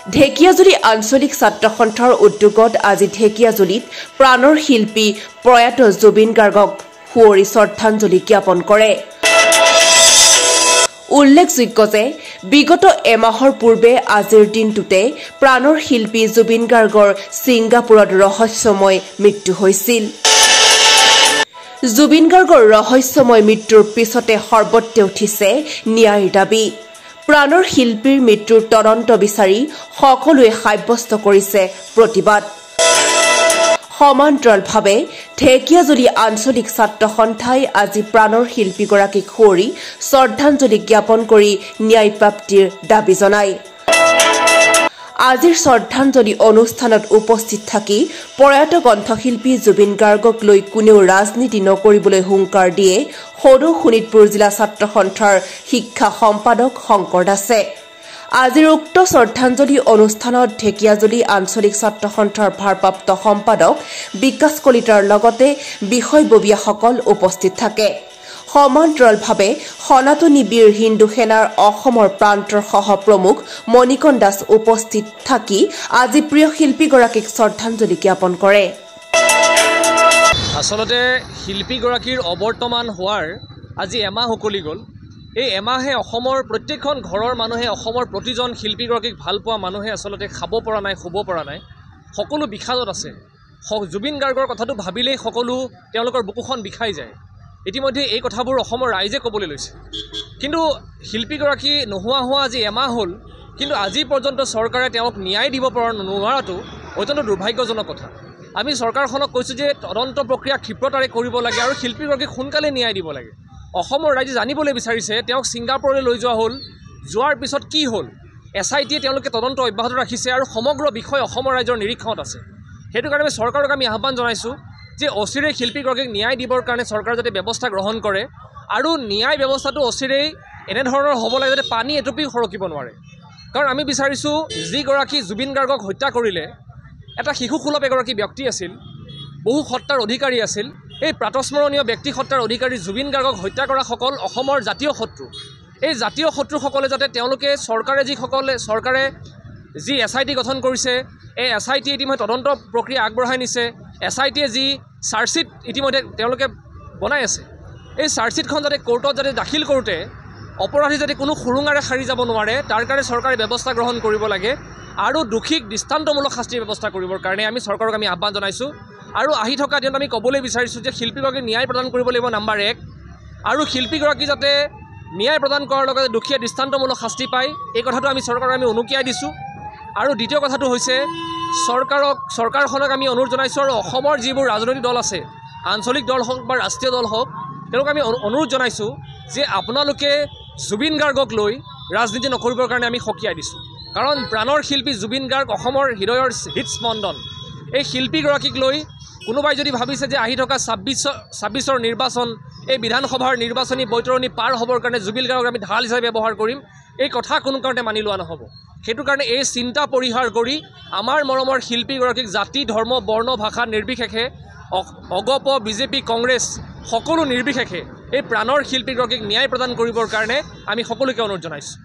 ঢেকিয়াজুলি আঞ্চলিক ছাত্ৰ সন্থাৰ উদ্যোগত আজি ঢেকিয়াজুলিত প্ৰাণৰ শিল্পী প্ৰয়াত জুবিন গাৰ্গক সুঁৱৰি শ্ৰদ্ধাঞ্জলি জ্ঞাপন কৰে। উল্লেখযোগ্য যে বিগত এমাহৰ পূৰ্বে আজিৰ দিনটোতে প্ৰাণৰ শিল্পী জুবিন গাৰ্গৰ ছিংগাপুৰত ৰহস্যময় মৃত্যু হৈছিল। জুবিন গাৰ্গৰ ৰহস্যময় মৃত্যুৰ পিছতে সৰ্বত্ৰে উঠিছে ন্যায়ৰ দাবী। প্ৰাণৰ শিল্পীৰ মৃত্যুৰ তদন্ত বিচাৰি সকলোৱে সাব্যস্ত কৰিছে প্ৰতিবাদ। সমান্তৰালভাৱে ঢেকিয়াজুলি আঞ্চলিক ছাত্ৰ সন্থাই আজি প্ৰাণৰ শিল্পীগৰাকীক সুঁৱৰি শ্ৰদ্ধাঞ্জলি জ্ঞাপন কৰি ন্যায় প্ৰাপ্তিৰ দাবী জনায়। আজিৰ শ্ৰদ্ধাঞ্জলি অনুষ্ঠানত উপস্থিত থাকি প্ৰয়াত কণ্ঠশিল্পী জুবিন গাৰ্গক লৈ কোনেও ৰাজনীতি নকৰিবলৈ হুংকাৰ দিয়ে সৰু শোণিতপুৰ জিলা ছাত্ৰ সন্থাৰ শিক্ষা সম্পাদক শংকৰ দাসে। আজিৰ উক্ত শ্ৰদ্ধাঞ্জলি অনুষ্ঠানত ঢেকিয়াজুলি আঞ্চলিক ছাত্ৰ সন্থাৰ ভাৰপ্ৰাপ্ত সম্পাদক বিকাশ কলিতাৰ লগতে বিষয়ববীয়াসকল উপস্থিত থাকে। সমান্তৰালভাৱে সনাতনী বীৰ হিন্দু সেনাৰ অসমৰ প্ৰান্তৰ সহপ্ৰমুখ মণিকণ দাস উপস্থিত থাকি আজি প্ৰিয় শিল্পীগৰাকীক শ্ৰদ্ধাঞ্জলি জ্ঞাপন কৰে। আচলতে শিল্পীগৰাকীৰ অৱৰ্তমান হোৱাৰ আজি এমাহ উকলি গ'ল। এই এমাহে অসমৰ প্ৰত্যেকখন ঘৰৰ মানুহে অসমৰ প্ৰতিজন শিল্পীগৰাকীক ভাল পোৱা মানুহে আচলতে খাব পৰা নাই, শুব পৰা নাই, সকলো বিষাদত আছে। জুবিন গাৰ্গৰ কথাটো ভাবিলেই সকলো তেওঁলোকৰ বুকুখন বিষাই যায়। ইতিমধ্যে এই কথাবোৰ অসমৰ ৰাইজে ক'বলৈ লৈছে। কিন্তু শিল্পীগৰাকী নোহোৱা হোৱা আজি এমাহ হ'ল, কিন্তু আজি পৰ্যন্ত চৰকাৰে তেওঁক ন্যায় দিব পৰা নোৱাৰাটো অত্যন্ত দুৰ্ভাগ্যজনক কথা। আমি চৰকাৰখনক কৈছোঁ যে তদন্ত প্ৰক্ৰিয়া ক্ষিপ্ৰতাৰে কৰিব লাগে আৰু শিল্পীগৰাকীক সোনকালে ন্যায় দিব লাগে। অসমৰ ৰাইজে জানিবলৈ বিচাৰিছে তেওঁক ছিংগাপুৰলৈ লৈ যোৱা হ'ল, যোৱাৰ পিছত কি হ'ল। SITয়ে তেওঁলোকে তদন্ত অব্যাহত ৰাখিছে আৰু সমগ্ৰ বিষয় অসমৰ ৰাইজৰ নিৰীক্ষণত আছে। সেইটো কাৰণে চৰকাৰক আমি আহ্বান জনাইছোঁ যে অচিৰেই শিল্পীগৰাকীক ন্যায় দিবৰ কাৰণে চৰকাৰে যাতে ব্যৱস্থা গ্ৰহণ কৰে আৰু ন্যায় ব্যৱস্থাটো অচিৰেই এনেধৰণৰ হ'ব লাগে যাতে পানী এটুপি সৰকিব নোৱাৰে। কাৰণ আমি বিচাৰিছোঁ যিগৰাকী জুবিন গাৰ্গক হত্যা কৰিলে এটা শিশুসুলভ এগৰাকী ব্যক্তি আছিল, বহু সত্তাৰ অধিকাৰী আছিল। এই প্ৰাতস্মৰণীয় ব্যক্তিসত্তাৰ অধিকাৰী জুবিন গাৰ্গক হত্যা কৰাসকল অসমৰ জাতীয় শত্ৰু। এই জাতীয় শত্ৰুসকলে যাতে তেওঁলোকে চৰকাৰে যি SIT গঠন কৰিছে, এই SIT ইতিমধ্যে তদন্ত প্ৰক্ৰিয়া আগবঢ়াই নিছে। SITয়ে যি চাৰ্জশ্বিট ইতিমধ্যে তেওঁলোকে বনাই আছে, এই চাৰ্জশ্বিটখন যাতে কোৰ্টত যাতে দাখিল কৰোঁতে অপৰাধী যাতে কোনো সুৰুঙাৰে সাৰি যাব নোৱাৰে তাৰ কাৰণে চৰকাৰে ব্যৱস্থা গ্ৰহণ কৰিব লাগে আৰু দোষীক দৃষ্টান্তমূলক শাস্তিৰ ব্যৱস্থা কৰিবৰ কাৰণে আমি চৰকাৰক আমি আহ্বান জনাইছোঁ। আৰু আহি থকা দিনত আমি ক'বলৈ বিচাৰিছোঁ যে শিল্পীগৰাকীক ন্যায় প্ৰদান কৰিব লাগিব নম্বৰ 1, আৰু শিল্পীগৰাকী যাতে ন্যায় প্ৰদান কৰাৰ লগতে দোষীয়ে দৃষ্টান্তমূলক শাস্তি পায় এই কথাটো আমি চৰকাৰক আমি উনুকিয়াই দিছোঁ। আৰু দ্বিতীয় কথাটো হৈছে চৰকাৰখনক আমি অনুৰোধ জনাইছোঁ আৰু অসমৰ যিবোৰ ৰাজনৈতিক দল আছে, আঞ্চলিক দল হওক বা ৰাষ্ট্ৰীয় দল হওক, তেওঁলোকক আমি অনুৰোধ জনাইছোঁ যে আপোনালোকে জুবিন গাৰ্গক লৈ ৰাজনীতি নকৰিবৰ কাৰণে আমি সকীয়াই দিছোঁ। কাৰণ প্ৰাণৰ শিল্পী জুবিন গাৰ্গ অসমৰ হৃদয়ৰ হৃদস্পন্দন। এই শিল্পীগৰাকীক লৈ কোনোবাই যদি ভাবিছে যে আহি থকা 26ৰ নিৰ্বাচন, এই বিধানসভাৰ নিৰ্বাচনী বৈতৰণি পাৰ হ'বৰ কাৰণে জুবিন গাৰ্গক আমি ঢাল হিচাপে ব্যৱহাৰ কৰিম, এই কথা কোনো কাৰণতে মানি লোৱা নহ'ব। সেইটো কাৰণে এই চিন্তা পৰিহাৰ কৰি আমাৰ মৰমৰ শিল্পীগৰাকীক জাতি, ধৰ্ম, বৰ্ণ, ভাষা নিৰ্বিশেষে অগপ, BJP, কংগ্ৰেছ সকলো নিৰ্বিশেষে এই প্ৰাণৰ শিল্পীগৰাকীক ন্যায় প্ৰদান কৰিবৰ কাৰণে আমি সকলোকে অনুৰোধ জনাইছোঁ।